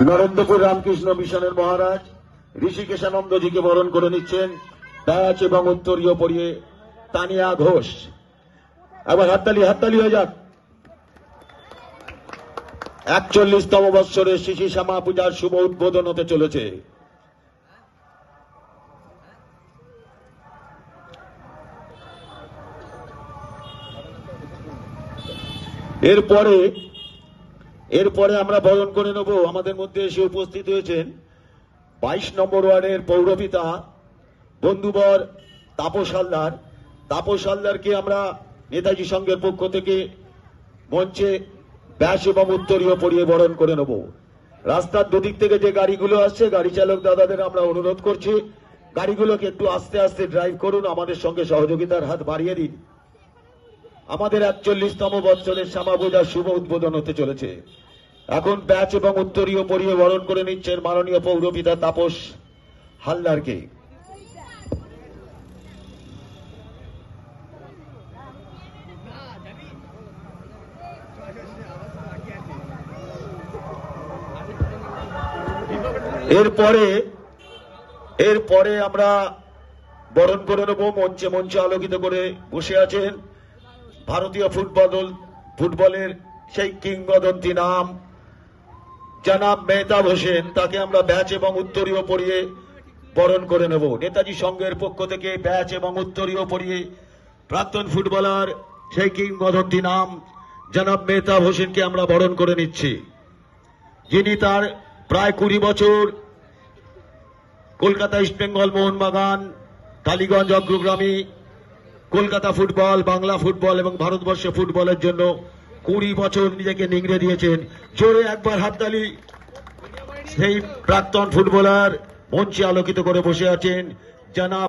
নরেন্দ্রপুর রামকৃষ্ণ মিশনের মহারাজ ঋষিকেশানন্দজিকে বরণ করে নিচ্ছেন ব্যাচ এবং উত্তরীয় পরিয়ে তানিয়া ঘোষ। আবার হাততালি হয়ে যাক। 41তম বৎসরে শিশি শ্যামা পূজার শুভ উদ্বোধন হতে চলেছে। এরপরে আমরা বরণ করে নেব। আমাদের মধ্যে এসে উপস্থিত হয়েছেন 22 নম্বর ওয়ার্ডের পৌরপিতা বন্ধুবর তাপস হালদার। তাপস হালদারকে আমরা নেতাজি সংঘের পক্ষ থেকে মঞ্চে ব্যাস এবং উত্তরীয় পরিয়ে বরণ করে নেব। রাস্তার দুদিক থেকে যে গাড়িগুলো আসছে, গাড়ি চালক দাদাদের আমরা অনুরোধ করছি গাড়িগুলোকে একটু আস্তে আস্তে ড্রাইভ করুন, আমাদের সঙ্গে সহযোগিতার হাত বাড়িয়ে দিন। আমাদের 41তম বৎসরের শ্যামা পূজার শুভ উদ্বোধন হতে চলেছে। এখন ব্যাচ এবং উত্তরীয় পরিয়ে বরণ করে নিচ্ছেন মাননীয় পৌরপিতা তাপস হালদারকে। এরপরে আমরা বরণ করে নেব। মঞ্চে আলোকিত করে বসে আছেন ভারতীয় ফুটবলের সেই কিংবদন্তি নাম জনাব মেহতাব হোসেন। তাকে আমরা ব্যাচ এবং উত্তরীয় পরিয়ে বরণ করে নেব। নেতাজি সংঘের পক্ষ থেকে ব্যাচ এবং উত্তরীয় পরিয়ে প্রাক্তন ফুটবলার সেই কিংবদন্তি নাম জনাব মেহতাব হোসেনকে আমরা বরণ করে নিচ্ছি, যিনি তার প্রায় 20 বছর কলকাতা ইস্টবেঙ্গল, মোহনবাগান, টালিগঞ্জ, অগ্রগ্রামী, কলকাতা ফুটবল, বাংলা ফুটবল এবং ভারতবর্ষ ফুটবলের জন্য 20 বছর নিজেকে নিংড়ে দিয়েছেন। জোরে একবার হাততালি। সেই প্রাক্তন ফুটবলার মঞ্চে আলোকিত করে বসে আছেন জনাব